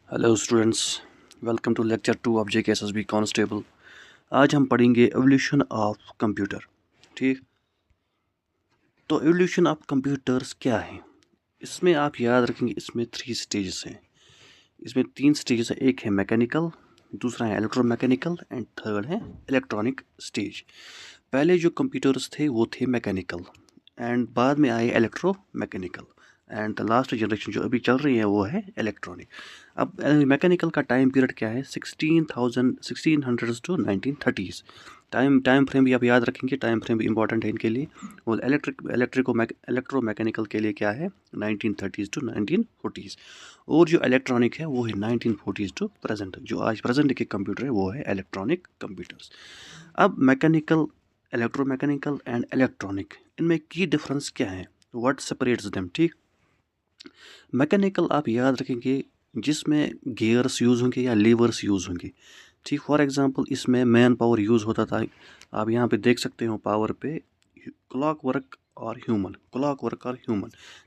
Hello students, welcome to lecture 2 ऑफ JKSSB constable. आज हम पढ़ेंगे एवोल्यूशन ऑफ कंप्यूटर। ठीक, तो एवोल्यूशन ऑफ कंप्यूटर्स क्या है? इसमें आप याद रखेंगे, इसमें 3 स्टेजेस हैं। इसमें 3 स्टेजेस है। एक है मैकेनिकल, दूसरा है इलेक्ट्रोमैकेनिकल एंड थर्ड है इलेक्ट्रॉनिक स्टेज। पहले जो कंप्यूटर्स थे वो थे मैकेनिकल एंड बाद में आए electromechanical and the last generation जो अभी चल रही है वो है इलेक्ट्रॉनिक। अब मैकेनिकल का टाइम पीरियड क्या है? 1600 टू 1930s। टाइम फ्रेम भी आप याद रखेंगे, टाइम फ्रेम भी इंपॉर्टेंट है इनके लिए। और इलेक्ट्रोमैकेनिकल के लिए क्या है? 1930s to 1940s। और जो इलेक्ट्रॉनिक है वो है 1940s टू प्रेजेंट। जो आज प्रेजेंट के कंप्यूटर है वो है इलेक्ट्रॉनिक कंप्यूटर्स। अब मैकेनिकल, इलेक्ट्रोमैकेनिकल एंड इलेक्ट्रॉनिक, इनमें की डिफरेंस क्या है? What separates them? ठीक, मैकेनिकल आप याद रखेंगे जिसमें गियर्स यूज़ होंगे या लीवर्स यूज़ होंगे। ठीक, फॉर एग्जांपल इसमें मैन पावर यूज़ होता था। आप यहाँ पे देख सकते हो पावर पे क्लॉक वर्क और ह्यूमन।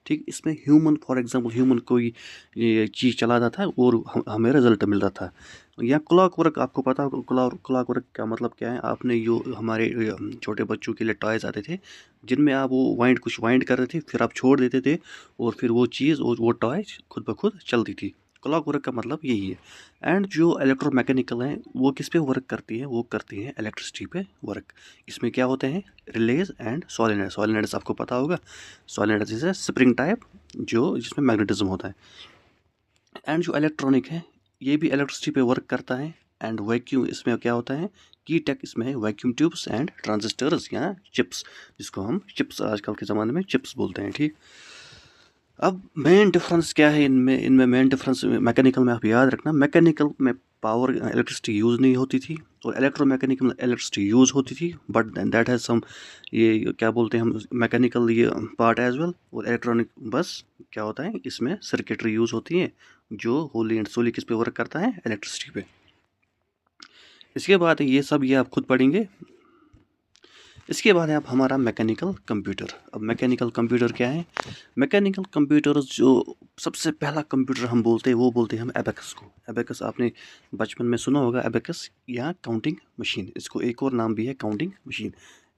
ठीक, इसमें ह्यूमन, फॉर एग्जांपल ह्यूमन कोई ये चीज़ चलाता था और हमें रिजल्ट मिल रहा था। या क्लॉक वर्क, आपको पता होगा क्लॉक वर्क का मतलब क्या है? आपने जो हमारे छोटे बच्चों के लिए टॉयज़ आते थे जिनमें आप वो कुछ वाइंड कर रहे थे, फिर आप छोड़ देते थे और फिर वो चीज़ और वो टॉय खुद ब खुद चलती थी। क्लॉक वर्क का मतलब यही है। एंड जो इलेक्ट्रोमैकेनिकल हैं वो किस पे वर्क करती है? वो करती हैं इलेक्ट्रिसिटी पे वर्क। इसमें क्या होते हैं? Release and solenoid. सोलेनॉइड्स आपको पता होगा, सोलेनॉइड जैसे स्प्रिंग टाइप जो जिसमें मैग्नेटिज्म होता है। एंड जो इलेक्ट्रॉनिक है ये भी इलेक्ट्रिसिटी पे वर्क करता है। एंड वैक्यूम, इसमें क्या होता है? की टेक इसमें है वैक्यूम ट्यूब्स एंड ट्रांजिस्टर्स या चिप्स, जिसको हम चिप्स आजकल के ज़माने में चिप्स बोलते हैं। ठीक, अब मेन डिफरेंस क्या है इनमें मेन डिफरेंस मैकेनिकल में आप याद रखना, मैकेनिकल में पावर इलेक्ट्रिसिटी यूज़ नहीं होती थी और इलेक्ट्रोमैकेनिकल में इलेक्ट्रिसिटी यूज़ होती थी, बट दैट हैज़ सम, ये क्या बोलते हैं हम, मैकेनिकल ये पार्ट एज वेल। और इलेक्ट्रॉनिक बस क्या होता है, इसमें सर्किटरी यूज़ होती है जो होली एंड सोली किस पे वर्क करता है? इलेक्ट्रिसिटी पे। इसके बाद ये सब ये आप खुद पढ़ेंगे। इसके बाद है अब हमारा मैकेनिकल कंप्यूटर। अब मैकेनिकल कंप्यूटर क्या है? मैकेनिकल कंप्यूटर जो सबसे पहला कंप्यूटर हम बोलते हैं वो बोलते हैं हम एबेकस को। एबेकस आपने बचपन में सुना होगा, एबेकस या काउंटिंग मशीन, इसको एक और नाम भी है काउंटिंग मशीन।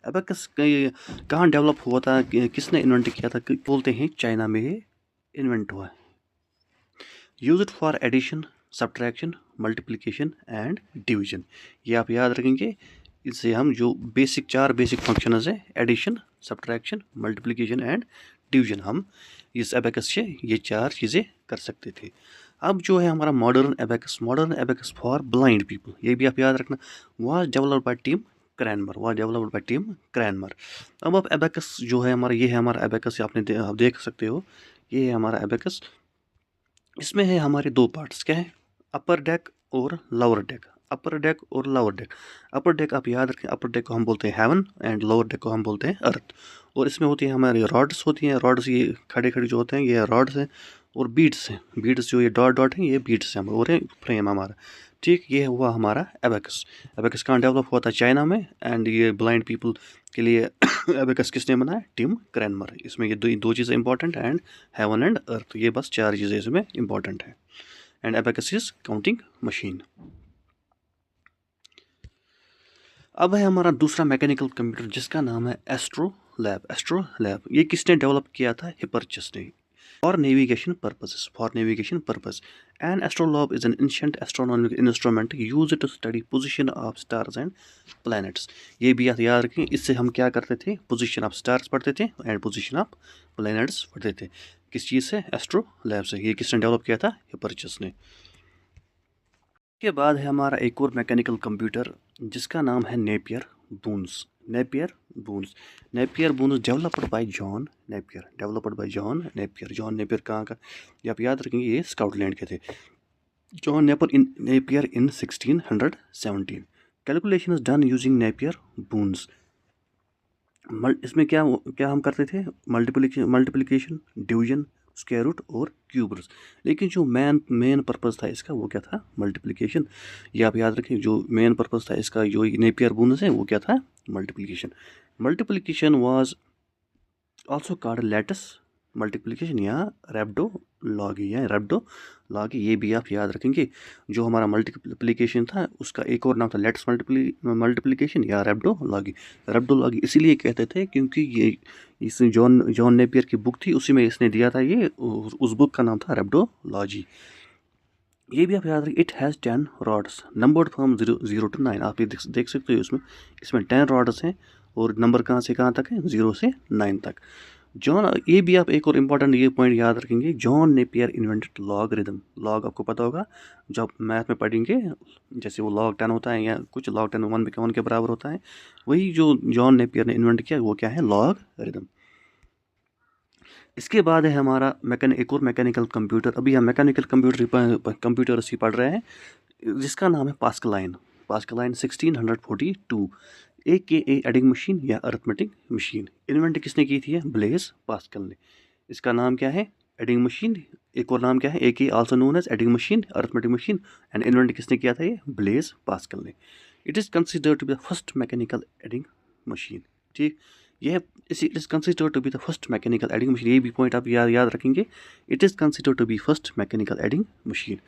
एबेकस कहाँ डेवलप हुआ था, किसने इन्वेंट किया था? बोलते हैं चाइना में ये इन्वेंट हुआ। Use it for addition, subtraction, multiplication and division. ये आप याद रखेंगे। इससे हम जो चार बेसिक फंक्शंस है, addition, subtraction, multiplication and division, हम इस एबेकस से ये चार चीज़ें कर सकते थे। अब जो है हमारा modern abacus for blind people, ये भी आप याद रखना, was developed by team Cranmer. अब एबेकस जो है हमारा, ये है हमारा एबेकस, आप देख सकते हो, ये है हमारा एबेकस। इसमें है हमारे दो पार्ट्स, क्या है? अपर डेक और लोअर डेक। अपर डेक और लोअर डेक। अपर डेक आप याद रखें, अपर डेक को हम बोलते हैं हेवन एंड लोअर डेक को हम बोलते हैं अर्थ। और इसमें होती है हमारी रॉड्स होती हैं। रॉड्स ये खड़े खड़े जो होते हैं ये रॉड्स हैं, और बीड्स हैं। बीड्स जो ये डॉट डॉट हैं ये बीड्स हैं, और ये फ्रेम हमारा। ठीक, ये हुआ हमारा एबेकस। एबेकस कहाँ डेवलप हुआ था? चाइना में। एंड ये ब्लाइंड पीपल के लिए एबेकस किसने बनाया? Tim Cranmer. इसमें ये दो चीज़ें important, and heaven and earth, ये बस चार चीज़ें इसमें इंपॉर्टेंट है। And abacus is counting machine. अब है हमारा दूसरा मैकेनिकल कंप्यूटर जिसका नाम है एस्ट्रो लैब। ये किसने डेवलप किया था? हिपरचस ने। For navigation purpose. An astrolabe is an ancient astronomical instrument used to study position of stars and planets. ये भी आप याद रखें, इससे हम क्या करते थे? पोजीशन ऑफ स्टार्स पढ़ते थे एंड पोजीशन ऑफ प्लैनेट्स पढ़ते थे। किस चीज़ से? एस्ट्रोलैब से। ये किसने डेवलप किया था? हिपरचस ने। के बाद है हमारा एक और मैकेनिकल कंप्यूटर जिसका नाम है Napier Boons. Napier Boons developed by John Napier. John Napier कहाँ का? ये आप याद रखेंगे, ये स्कॉटलैंड के थे। John Napier in 1617। Calculation is done using Napier Boons. इसमें क्या क्या हम करते थे? मल्टीप्लिकेशन, डिवीजन, स्क्वायर रूट और क्यूब्स। लेकिन जो मेन पर्पस था इसका वो क्या था? मल्टीप्लिकेशन। ये आप याद रखें, जो मेन पर्पस था इसका जो नेपियर बून्स है वो क्या था? Multiplication was also called lattice multiplication या रेप्डोलॉजी। लॉ की, ये भी आप याद रखेंगे। जो हमारा मल्टीप्लिकेशन था उसका एक और नाम था लेट्स मल्टीप्लिकेशन या रैप्डोलॉजी। रैप्डोलॉजी इसीलिए कहते थे क्योंकि ये इस जॉन नेपियर की बुक थी, उसी में इसने दिया था ये, उस बुक का नाम था रैप्डोलॉजी। ये भी आप याद रखिए। It has 10 rods numbered from 0 to 9। आप ये देख सकते हो इसमें 10 रॉड्स हैं और नंबर कहाँ से कहाँ तक है, 0 से 9 तक। जॉन, ये भी आप एक और इम्पॉर्टेंट ये पॉइंट याद रखेंगे, John Napier invented logarithm. Log आपको पता होगा, जब मैथ में पढ़ेंगे, जैसे वो log 10 होता है या कुछ log 10 1 के बराबर होता है, वही जो जॉन नेपियर ने इन्वेंट किया वो क्या है, लॉगरिदम। इसके बाद है हमारा एक और मैकेनिकल कंप्यूटर। अभी हम मैकेनिकल कंप्यूटर्स ही पढ़ रहे हैं, जिसका नाम है Pascaline. Pascaline 1642, AKA adding machine या अरिथमेटिक मशीन। इन्वेंट किसने की थी, ब्लेज पास्कल ने। इसका नाम क्या है, एडिंग मशीन। एक और नाम क्या है, AKA also known as adding machine, arithmetic machine. And invent किसने किया था, ये ब्लेज पास्कल ने। It is considered to be the first mechanical adding machine. ठीक, यह it is considered to be the first mechanical adding machine. ये भी point आप याद रखेंगे। It is considered to be first mechanical adding machine,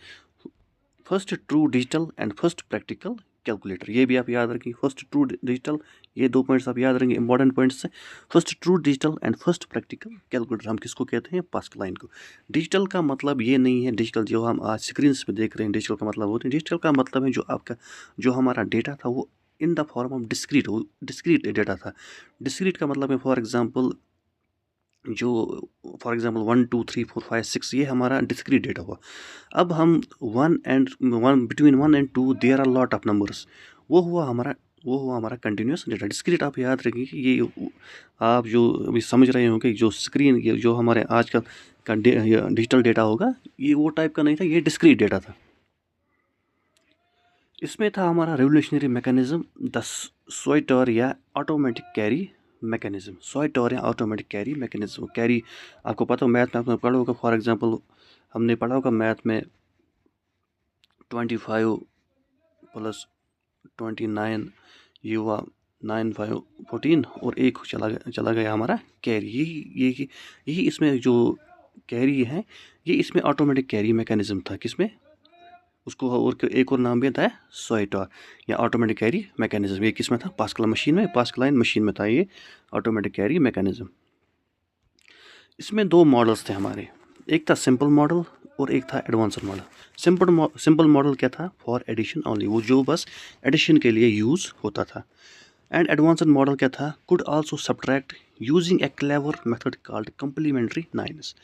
first true digital and first practical calculator. ये भी आप याद रखेंगे, फर्स्ट ट्रू डिजिटल। ये दो पॉइंट्स आप याद रखेंगे, इंपॉर्टेंट पॉइंट्स हैं। First true digital and first practical calculator हम किसको कहते हैं, पास्कलाइन को। डिजिटल का मतलब ये नहीं है डिजिटल जो हम आज स्क्रीन पे देख रहे हैं, डिजिटल का मतलब होता है। डिजिटल का मतलब है जो हमारा डेटा था वो in the form of discrete data था। डिस्क्रीट का मतलब है फॉर एग्जाम्पल 1 2 3 4 5 6, ये हमारा डिस्क्रीट डेटा हुआ। अब हम between 1 and 2 there are lot of numbers, वो हुआ हमारा कंटिन्यूस डेटा। डिस्क्रीट आप याद रखिए कि ये आप जो अभी समझ रहे होंगे, जो स्क्रीन जो हमारे आजकल का डिजिटल डेटा होगा, ये वो टाइप का नहीं था, ये डिस्क्रीट डेटा था। इसमें था हमारा रेवोल्यूशनरी मैकेनिज्म, द सॉर्टर या ऑटोमेटिक कैरी मैकेनिज्म। सॉर्टर या ऑटोमेटिक कैरी मैकेनिज्म। कैरी आपको पता हो, मैथ में आपने पढ़ा होगा। फॉर एग्जांपल हमने पढ़ा होगा मैथ में 25 + 29, ये हुआ 9 5 14 और एक चला गया हमारा कैरी। यही इसमें जो कैरी है, ये इसमें ऑटोमेटिक कैरी मैकेनिज्म था। किसमें, उसको और एक और नाम भी आता है सॉर्टर या ऑटोमेटिक कैरी मैकेनिज्म। ये किसमें था, पास्कलाइन मशीन में था ये ऑटोमेटिक कैरी मैकेनिज्म। इसमें दो मॉडल्स थे हमारे, एक था सिंपल मॉडल और एक था एडवांस्ड मॉडल। सिंपल मॉडल क्या था, फॉर एडिशन ओनली, वो जो बस एडिशन के लिए यूज़ होता था। एंड एडवांस्ड मॉडल क्या था, could also subtract using a clever method called complementary nines.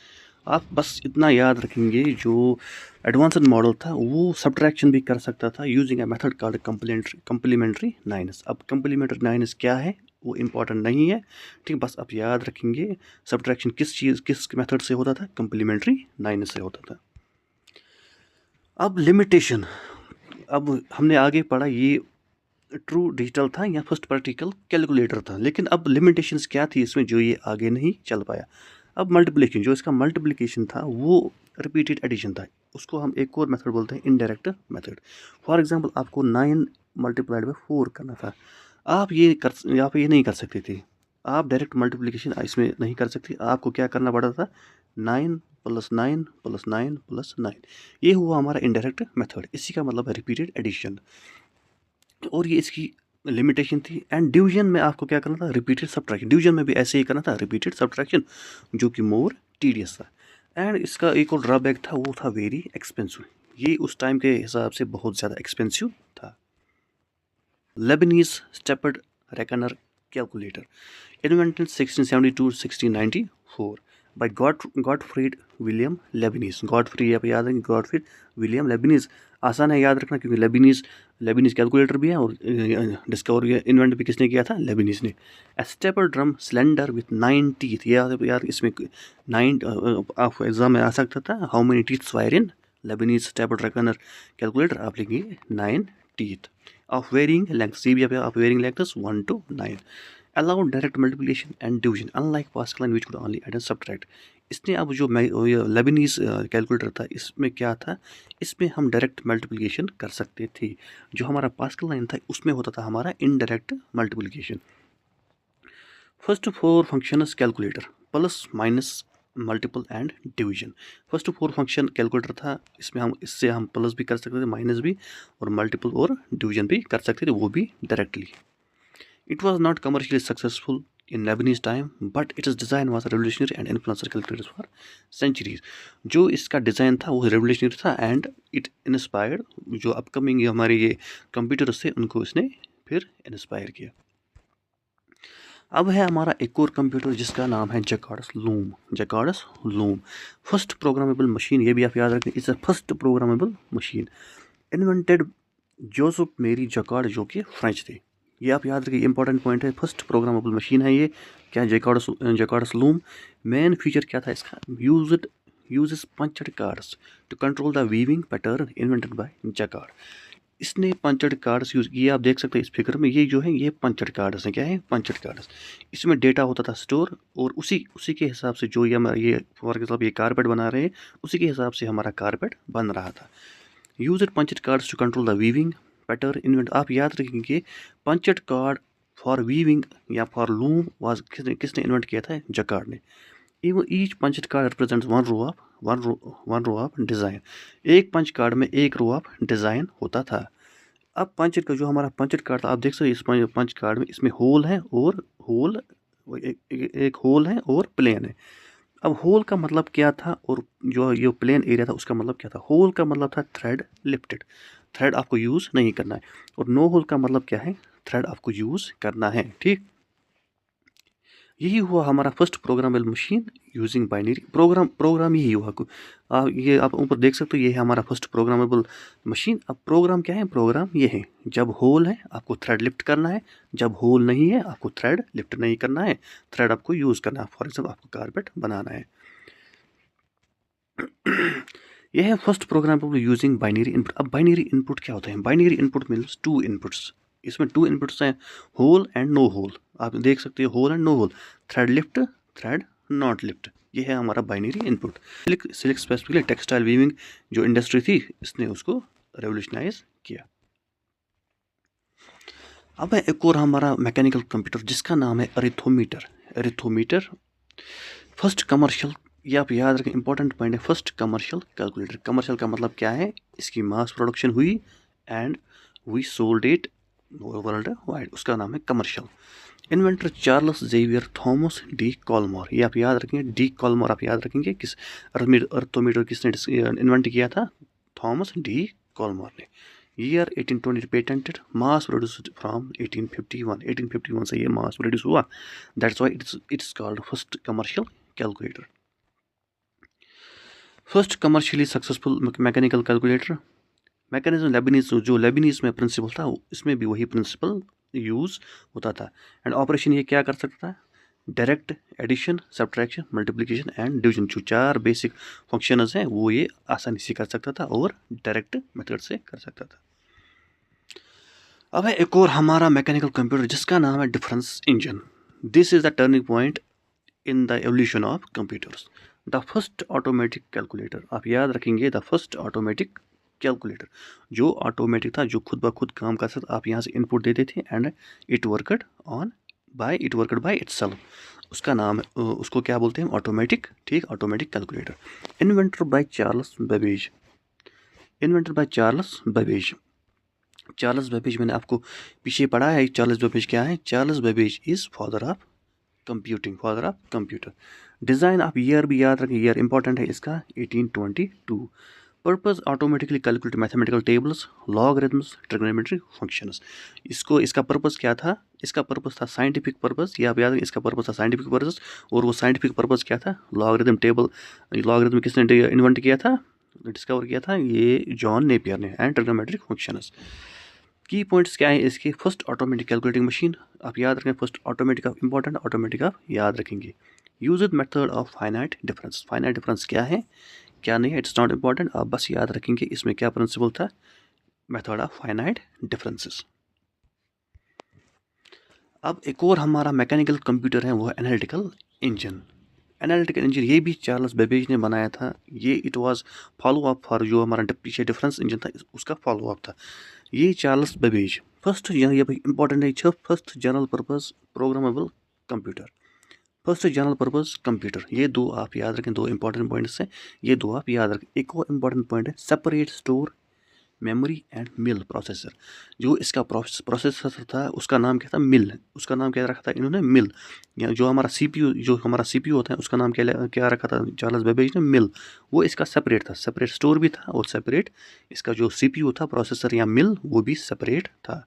आप बस इतना याद रखेंगे, जो एडवांस्ड मॉडल था वो सब्ट्रैक्शन भी कर सकता था using a method called complementary nines. अब कंप्लीमेंट्री नाइन्स क्या है वो इम्पॉर्टेंट नहीं है, ठीक, बस आप याद रखेंगे सब्ट्रैक्शन किस मेथड से होता था, कंप्लीमेंट्री नाइन्स से होता था। अब लिमिटेशन, अब हमने आगे पढ़ा ये ट्रू डिजिटल था या फर्स्ट प्रैक्टिकल कैलकुलेटर था, लेकिन अब लिमिटेशंस क्या थी इसमें जो ये आगे नहीं चल पाया। अब मल्टीप्लिकेशन, जो इसका मल्टीप्लिकेशन था वो रिपीटेड एडिशन था, उसको हम एक और मेथड बोलते हैं इनडायरेक्ट मेथड। फॉर एग्जांपल आपको 9 × 4 करना था, आप ये नहीं कर सकते थे, आप डायरेक्ट मल्टीप्लिकेशन इसमें नहीं कर सकते, आपको क्या करना पड़ा था, 9 + 9 + 9 + 9। ये हुआ हमारा इनडायरेक्ट मेथड, इसी का मतलब है रिपीटेड एडिशन, और ये इसकी लिमिटेशन थी। एंड डिवीजन में आपको क्या करना था, रिपीटेड सब्ट्रैक्शन। डिवीजन में भी ऐसे ही करना था, रिपीटेड सब्ट्रैक्शन, जो कि मोर टीडियस था। एंड इसका एक और ड्रॉबैक था, वो था वेरी एक्सपेंसिव। ये उस टाइम के हिसाब से बहुत ज़्यादा एक्सपेंसिव था। Leibniz stepped reckoner calculator, invented 1672-1694 by Gottfried Wilhelm Leibniz. Gottfried आप याद है, गॉटफ्रीड विलियम लेबनीज, आसान है याद रखना क्योंकि लेबनीज कैलकुलेटर भी है और डिस्कवर इन्वेंट भी किसने किया था, लेबनीज ने। A stepper drum cylinder with 9 teeth, यार इसमें 9 आप एग्जाम में आ सकता था, how many teeths were in Leibniz stepper reckoner calculator, आप लिखेंगे 9 टीथ ऑफ वेरिंग लेंथ। ये भी आप varying length 1 to 9, allowed direct multiplication and division unlike Pascaline which could only add and subtract। इसने अब जो लेबनीज कैलकुलेटर था, इसमें क्या था, इसमें हम डायरेक्ट मल्टीप्लिकेशन कर सकते थे। जो हमारा पास्कलाइन था उसमें होता था हमारा indirect multiplication. First 4 functions calculator, plus minus multiple and division. First 4 function calculator था, इससे हम प्लस भी कर सकते थे, माइनस भी, और मल्टीपल और डिवीजन भी कर सकते थे, वो भी directly. It was not commercially successful in Lebanese time, but its design was revolutionary and influenced calculators for centuries। जो इसका डिज़ाइन था वो रेवोल्यूशनरी था एंड इट इंस्पायर्ड जो अपकमिंग हमारे ये कंप्यूटर्स थे उनको इसने फिर इंस्पायर किया। अब है हमारा एक और कंप्यूटर जिसका नाम है Jacquard's loom. Jacquard's loom first programmable machine, ये भी आप याद रखें, it's a first programmable machine invented Joseph Marie Jacquard, जो कि फ्रेंच थे। ये आप याद रखिए, इंपॉर्टेंट पॉइंट है, फर्स्ट प्रोग्रामेबल मशीन है ये। क्या जैकार्डस लूम, मेन फीचर क्या था इसका, uses punched cards to control the weaving pattern invented by Jacquard. इसने पंचड कार्ड्स यूज़ किए, आप देख सकते हैं इस फिगर में, ये जो है ये पंचड कार्ड्स हैं। क्या है? पंचड कार्ड्स। इसमें डेटा होता था स्टोर, और उसी के हिसाब से जो ये हमारा ये फॉर एग्जाम्पल ये कारपेट बना रहे हैं, उसी के हिसाब से हमारा कारपेट बन रहा था। Use it punched cards to control the weaving pattern invent. आप याद रखेंगे पंचड कार्ड फॉर वीविंग या फॉर लूम वाज किसने इन्वेंट किया था? जैकार्ड ने। Even each punched card represents one row of design. एक पंच कार्ड में एक रो ऑफ डिज़ाइन होता था। अब पंच का जो हमारा पंचड कार्ड था, आप देख सकते हैं इस पंच कार्ड में, इसमें होल है और एक होल है और प्लेन है। अब होल का मतलब क्या था और जो ये प्लेन एरिया था उसका मतलब क्या था? होल का मतलब था थ्रेड लिफ्टेड, थ्रेड आपको यूज़ नहीं करना है, और नो होल का मतलब क्या है? थ्रेड आपको यूज़ करना है। ठीक, यही हुआ हमारा first programmable machine using binary program यही हुआ। ये आप ऊपर देख सकते हो, ये है हमारा फर्स्ट प्रोग्रामेबल मशीन। अब प्रोग्राम क्या है? प्रोग्राम ये है, जब होल है आपको थ्रेड लिफ्ट करना है, जब होल नहीं है आपको थ्रेड लिफ्ट नहीं करना है, थ्रेड आपको यूज़ करना है। फॉर एग्जाम्पल आपको कारपेट बनाना है। यह है first programmable using binary input. अब बाइनरी इनपुट क्या होता है? Binary input means 2 inputs. इसमें 2 इनपुट्स हैं, होल एंड नो होल। आप देख सकते हो hole and no hole, thread lift, thread not lift. ये है हमारा binary input. Silk specifically textile weaving जो इंडस्ट्री थी, इसने उसको रेवोल्यूशनाइज किया। अब है एक और हमारा मैकेनिकल कंप्यूटर जिसका नाम है अरिथोमीटर। अरिथोमीटर फर्स्ट कमर्शियल, ये आप याद रखें, इंपॉर्टेंट पॉइंट है, फर्स्ट कमर्शियल कैलकुलेटर। कमर्शियल का मतलब क्या है? इसकी मास प्रोडक्शन हुई and we sold it world wide, उसका नाम है commercial. Inventor Charles Xavier Thomas de Colmar, ये आप याद रखेंगे, डी कॉलमर आप याद रखेंगे। किस अर्थोमीटर किसने इन्वेंट किया था? थॉमस डी कॉलमर ने। Year 1820 patented, mass produced from 1851। 1851 से ये मास प्रोड्यूस हुआ, that's why it's called first commercial calculator. First commercially successful mechanical calculator. Mechanism Lebanese, जो लेबनीज में प्रिंसिपल था, इसमें भी वही प्रिंसिपल यूज़ होता था। एंड ऑपरेशन ये क्या कर सकता है? Direct addition, subtraction, multiplication and division, जो 4 बेसिक फंक्शंस हैं वो ये आसानी से कर सकता था और डायरेक्ट मेथड से कर सकता था। अब है एक और हमारा मैकेनिकल कंप्यूटर जिसका नाम है difference engine. This is the turning point in the evolution of computers. The first automatic calculator, आप याद रखेंगे, द फर्स्ट ऑटोमेटिक कैलकुलेटर जो ऑटोमेटिक था, जो खुद ब खुद काम कर सकता। आप यहाँ से इनपुट देते थे and it worked by itself. उसका नाम उसको क्या बोलते हैं? ऑटोमेटिक। ठीक, automatic calculator. Inventor by Charles Babbage. Inventor by Charles Babbage. Charles Babbage मैंने आपको पीछे पढ़ा है। चार्ल्स बेबेज क्या है? Charles Babbage is father of computing, father of computer. Design, आप ईयर भी याद रखें, ईयर इंपॉर्टेंट है इसका, 1822। Purpose automatically calculate mathematical tables, logarithms, trigonometric functions. इसका पर्पस क्या था? इसका पर्पस था साइंटिफिक पर्पस। ये आप याद रखें, इसका पर्पस था साइंटिफिक पर्पस। और वो साइंटिफिक पर्पस क्या था? Logarithm table. लॉगरिथम किसने इन्वेंट किया था, डिस्कवर किया था? ये जॉन नेपियर ने। And trigonometric functions. की पॉइंट्स क्या है इसके? फर्स्ट ऑटोमेटिक कैलकुलेटिंग मशीन, आप याद रखें, first automatic of important, automatic आप याद रखेंगे। Use it method of finite difference. Finite difference क्या है क्या नहीं है, इट्स नॉट इंपॉर्टेंट, आप बस याद रखेंगे इसमें क्या प्रिंसिपल था, मेथड ऑफ फाइनाइट डिफरेंसेस। अब एक और हमारा मैकेनिकल कंप्यूटर है, वो है एनालिटिकल इंजन। एनालिटिकल इंजन ये भी चार्ल्स बेबेज ने बनाया था। ये it was follow up for जो हमारा पीछे डिफरेंस इंजन था, उसका फॉलो अप था। ये चार्ल्स बेबेज फर्स्ट, ये इंपॉर्टेंट है, first general purpose programmable computer. First general purpose computer, ये दो आप याद रखें, दो इंपॉर्टेंट पॉइंट्स हैं, ये दो आप याद रखें। एक और इंपॉर्टेंट पॉइंट है separate store memory and mill processor. जो इसका प्रोसेसर था उसका नाम क्या था, मिल। उसका नाम क्या रखा था इन्होंने, मिल। या जो हमारा सीपीयू, जो हमारा सीपीयू होता है उसका नाम क्या क्या रखा था चार्ल्स बेबेज ने, मिल। वो इसका सेपरेट था, सेपरेट स्टोर भी था और सेपरेट इसका जो सीपीयू था, प्रोसेसर या मिल, वो भी सेपरेट था।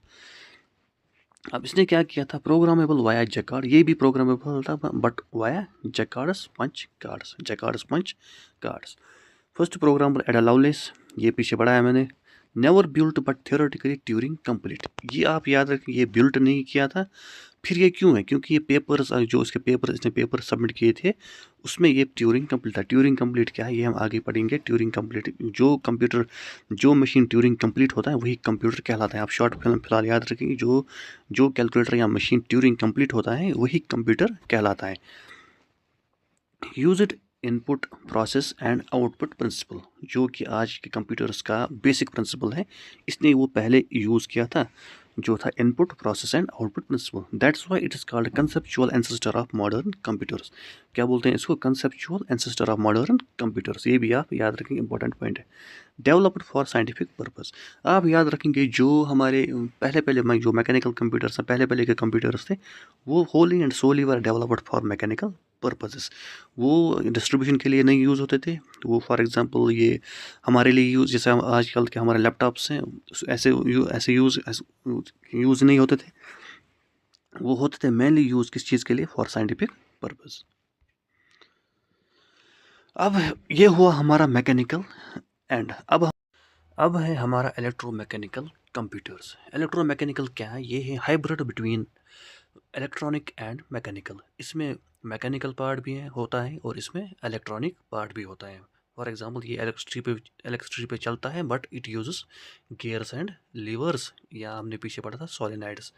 अब इसने क्या किया था, प्रोग्रामेबल वाया जैकार्ड, ये भी प्रोग्रामेबल था but via Jacquard's punch cards, Jacquard's punch cards. First programmer Ada Lovelace, ये पीछे बढ़ाया मैंने। Never built but theoretically Turing complete, ये आप याद रखें, ये बिल्ट नहीं किया था। फिर ये क्यों है, क्योंकि ये पेपर्स, जो इसके पेपर, इसने पेपर सबमिट किए थे उसमें ये ट्यूरिंग कंप्लीट था। ट्यूरिंग कंप्लीट क्या है ये हम आगे पढ़ेंगे। ट्यूरिंग कंप्लीट, जो कंप्यूटर, जो मशीन ट्यूरिंग कंप्लीट होता है वही कंप्यूटर कहलाता है। आप शॉर्ट फिल्म फिलहाल याद रखेंगे, जो जो कैलकुलेटर या मशीन ट्यूरिंग कंप्लीट होता है वही कंप्यूटर कहलाता है। Use it input process and output principle, जो कि आज के कंप्यूटर्स का बेसिक प्रिंसिपल है, इसने वो पहले यूज़ किया था, जो था input process and output principle. That's why it is called conceptual ancestor of modern computers. क्या बोलते हैं इसको, conceptual ancestor of modern computers. ये भी आप याद रखेंगे, इंपॉर्टेंट पॉइंट है। डेवलप्ड फॉर साइंटिफिक पर्पस, आप याद रखेंगे जो हमारे पहले पहले जो मैकेनिकल कंप्यूटर्स हैं, पहले पहले के कंप्यूटर्स थे, वो wholly and solely were developed for mechanical purposes. वो डिस्ट्रीब्यूशन के लिए नहीं यूज़ होते थे। वो फॉर एग्जांपल ये हमारे लिए यूज़, जैसे हम आजकल के हमारे लैपटॉप्स हैं, ऐसे यूज़ नहीं होते थे। वो होते थे मेनली यूज़ किस चीज़ के लिए, फॉर साइंटिफिक पर्पस। अब ये हुआ हमारा मैकेनिकल एंड अब है हमारा इलेक्ट्रोमैकेनिकल कंप्यूटर्स। इलेक्ट्रोमैकेनिकल क्या है, ये है hybrid between electronic and mechanical. इसमें मैकेनिकल पार्ट भी है, होता है, और इसमें इलेक्ट्रॉनिक पार्ट भी होता है। फॉर एग्जांपल ये इलेक्ट्रिसिटी पे चलता है but it uses gears and levers, या हमने पीछे पढ़ा था सोलेनाइड्स।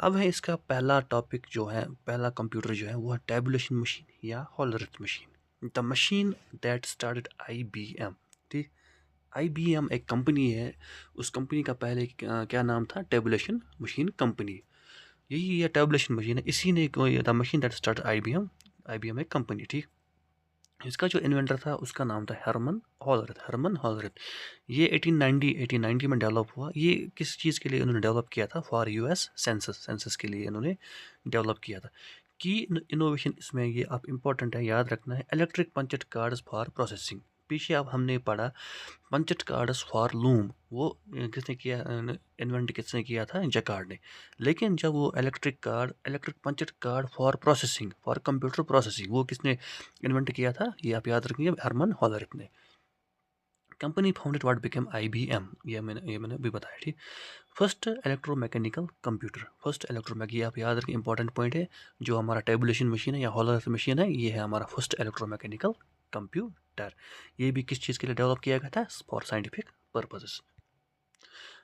अब है इसका पहला टॉपिक जो है, पहला कंप्यूटर जो है वो है टेबुलेशन मशीन या Hollerith machine. The machine that started IBM। ठीक, IBM एक कंपनी है, उस कंपनी का पहले क्या नाम था, टेबुलेशन मशीन कंपनी। यही ये टेबुलेशन मशीन है, इसी ने the machine that start IBM एक कंपनी। ठीक, इसका जो इन्वेंटर था उसका नाम था हरमन हॉलरिथ। ये 1890 में डेवलप हुआ। ये किस चीज़ के लिए उन्होंने डेवलप किया था, फॉर US सेंसस के लिए इन्होंने डेवलप किया था। की इनोवेशन इसमें ये आप इम्पोर्टेंट है, याद रखना है, इलेक्ट्रिक पंचेट कार्ड्स फॉर प्रोसेसिंग। पीछे अब हमने पढ़ा पंचेट कार्ड्स फॉर लूम, वो किसने किया, इन्वेंट किसने किया था, जैकार्ड ने। लेकिन जब वो electric punched card for processing, for computer processing, वो किसने इन्वेंट किया था, ये आप याद रखेंगे, हरमन हॉलरिथ ने। Company founded what became IBM, ये मैंने भी बताया। ठीक, first electromechanical computer, first electromech, ये आप याद रखें, इंपॉर्टेंट पॉइंट है। जो हमारा टेबुलेशन मशीन है या हॉलरिथ मशीन है, ये है हमारा फर्स्ट इलेक्ट्रोमैकेनिकल कंप्यूटर। ये भी किस चीज़ के लिए डेवलप किया गया था, फॉर साइंटिफिक पर्पसेस।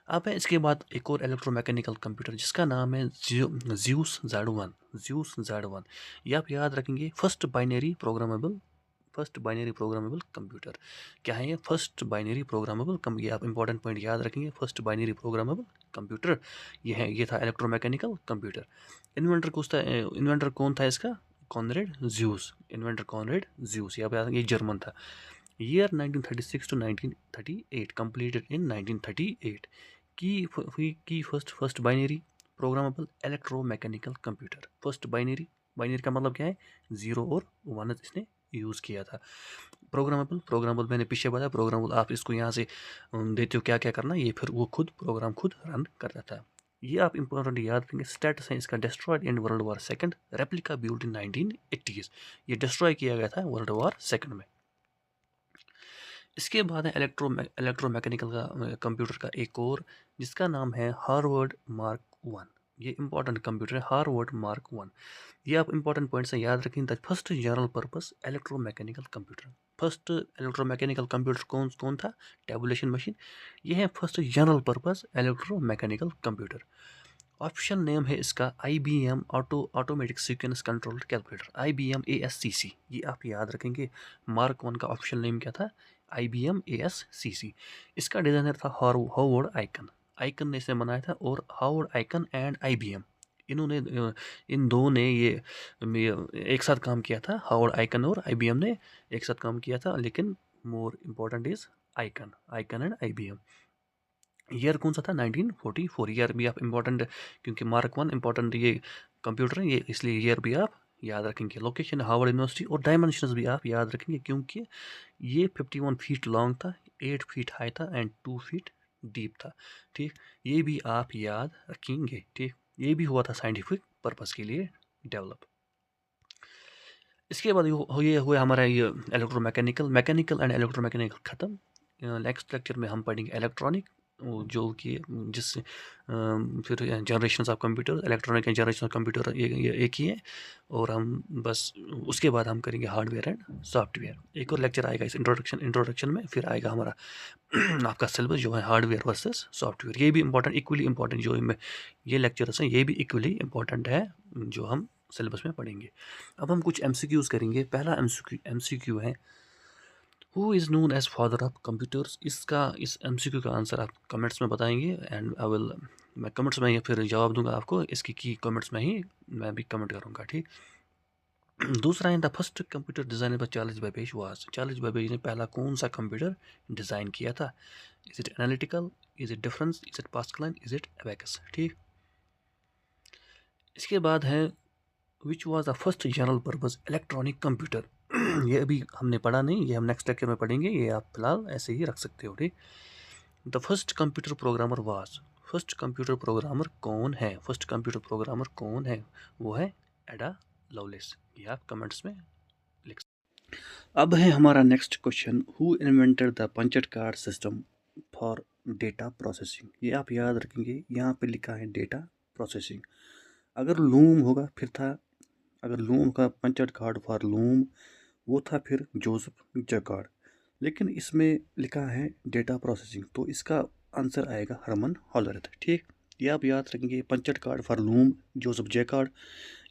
अब है इसके बाद एक और इलेक्ट्रोमैकेनिकल कंप्यूटर जिसका नाम है ज़्यूस Z1। ये आप याद रखेंगे, फर्स्ट बाइनरी प्रोग्रामेबल कंप्यूटर। क्या है ये, फर्स्ट बाइनरी प्रोग्रामेबल ये आप इंपॉर्टेंट पॉइंट याद रखेंगे, फर्स्ट बाइनरी प्रोग्रामेबल कंप्यूटर। ये था इलेक्ट्रोमैकेनिकल कंप्यूटर। इन्वेंटर कौन था इसका, Conrad Zeus, inventor Conrad Zeus. ये आप याद, ये जर्मन था। Year 1936 to 1938, completed in 1938। की first binary programmable electromechanical computer. First binary का मतलब क्या है, 0 और 1 इसने यूज़ किया था। प्रोग्रामेबल मैंने पीछे बताया, प्रोग्रामेबल आप इसको यहाँ से देते हो क्या क्या करना, ये फिर वो प्रोग्राम खुद रन करता था। ये आप इंपॉर्टेंट याद रखेंगे। स्टेटस है इसका, destroyed in world war second, replica built in 1980s। ये डिस्ट्रॉय किया गया था वर्ल्ड वॉर सेकंड में। इसके बाद है इलेक्ट्रोमैकेनिकल का कंप्यूटर का एक और, जिसका नाम है हार्वर्ड मार्क 1। ये इंपॉर्टेंट कंप्यूटर है, हार्वर्ड मार्क 1। ये आप इंपॉर्टेंट पॉइंट्स याद रखें। The first general purpose electromechanical computer. First electromechanical computer कौन कौन था, टेबुलेशन मशीन। ये है first general purpose electromechanical computer. Option name है इसका IBM automatic sequence control calculator, IBM ASCC। ये आप याद रखेंगे। मार्क 1 का ऑप्शन नेम क्या था, IBM ASCC। इसका डिज़ाइनर था हावर्ड आइकन ने इसे बनाया था, और हावर्ड आइकन एंड IBM इन्होंने इन दो ने ये एक साथ काम किया था, हावर्ड आइकन और IBM ने एक साथ काम किया था, लेकिन more important is icon and IBM। Year कौन सा था? 1944। ईयर भी आप इम्पोर्टेंट, क्योंकि मार्क 1 इम्पोर्टेंट ये कंप्यूटर है, ये इसलिए ईयर भी आप याद रखेंगे। लोकेशन हार्वर्ड यूनिवर्सिटी, और डायमेंशंस भी आप याद रखेंगे, क्योंकि ये 51 फीट लॉन्ग था, 8 फीट हाई था एंड 2 फीट डीप था। ठीक, ये भी आप याद रखेंगे। ठीक, ये भी हुआ था साइंटिफिक पर्पस के लिए डेवलप। इसके बाद ये हुआ हमारा ये मैकेनिकल एंड इलेक्ट्रोमैकेनिकल ख़त्म। नेक्स्ट लेक्चर में हम पढ़ेंगे इलेक्ट्रॉनिक, जो कि जिससे फिर generation of computer, electronic and generation of computer ये एक ही है। और हम बस उसके बाद हम करेंगे हार्डवेयर एंड सॉफ्टवेयर। एक और लेक्चर आएगा इस इंट्रोडक्शन में, फिर आएगा हमारा आपका सिलेबस जो है हार्डवेयर वर्सेस सॉफ्टवेयर। ये भी इंपॉर्टेंट, इक्वली इंपॉर्टेंट जो ये लेक्चर्स हैं, ये भी इक्वली इंपॉर्टेंट है जो हम सिलेबस में पढ़ेंगे। अब हम कुछ MCQs करेंगे। पहला MCQ है, who is known as father of computers. इस MCQ का आंसर आप कमेंट्स में बताएंगे, एंड मैं कमेंट्स में ही फिर जवाब दूंगा आपको। इसकी की कमेंट्स में ही मैं भी कमेंट करूंगा। ठीक, दूसरा है, the first computer design by Charles Babbage was. Charles Babbage ने पहला कौन सा कंप्यूटर डिज़ाइन किया था? Is it analytical, is it difference, is it pascal, is it abacus. ठीक, इसके बाद है, which was the first general purpose electronic computer. ये अभी हमने पढ़ा नहीं, ये हम नेक्स्ट लेक्चर में पढ़ेंगे, ये आप फिलहाल ऐसे ही रख सकते हो। ठीक, the first computer programmer was. First computer programmer कौन है? फर्स्ट कंप्यूटर प्रोग्रामर कौन है? वो है एडा लवलेस। ये आप कमेंट्स में लिख सकते। अब है हमारा next question, who invented the punched card system for data processing. ये आप याद रखेंगे, यहाँ पे लिखा है डेटा प्रोसेसिंग। अगर लूम होगा फिर था, अगर लूम का पंचेट कार्ड फॉर लूम, वो था फिर जोसेफ जैकार्ड। लेकिन इसमें लिखा है डेटा प्रोसेसिंग, तो इसका आंसर आएगा हरमन हॉलरेथ। ठीक, ये आप याद रखेंगे, punched card for loom Joseph Jacquard,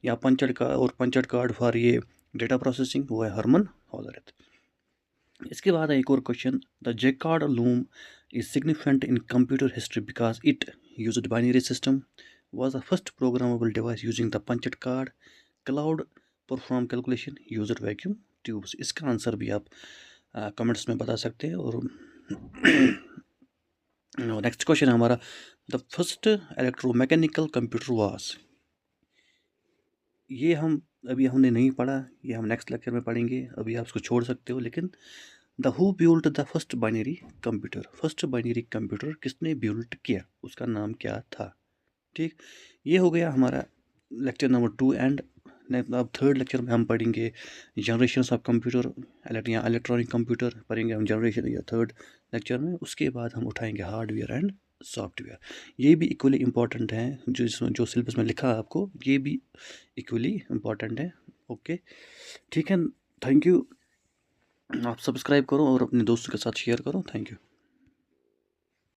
या पंचेट कार्ड फॉर ये डेटा प्रोसेसिंग वो है हरमन हॉलरेथ। इसके बाद है एक और question, the Jacquard loom is significant in computer history because it used binary system, was the first programmable device using the punched card, cloud perform calculation, user vacuum tubes। इसका answer भी आप comments में बता सकते हैं। और next question है हमारा, the first electromechanical computer was. ये हम अभी हमने नहीं पढ़ा, ये हम नेक्स्ट लेक्चर में पढ़ेंगे, अभी आप इसको छोड़ सकते हो। लेकिन the who built the first binary computer, first binary computer किसने बिल्ट किया, उसका नाम क्या था? ठीक, ये हो गया हमारा लेक्चर नंबर 2। एंड अब थर्ड लेक्चर में हम पढ़ेंगे जनरेशन ऑफ कंप्यूटर या इलेक्ट्रॉनिक कंप्यूटर पढ़ेंगे हम जनरेशन या थर्ड लेक्चर में। उसके बाद हम उठाएंगे हार्डवेयर एंड सॉफ्टवेयर। ये भी इक्वली इम्पॉर्टेंट है, जो सिलेबस में लिखा है आपको, ये भी इक्वली इम्पॉर्टेंट है। ओके, ठीक है, थैंक यू। आप सब्सक्राइब करो और अपने दोस्तों के साथ शेयर करो। Thank you.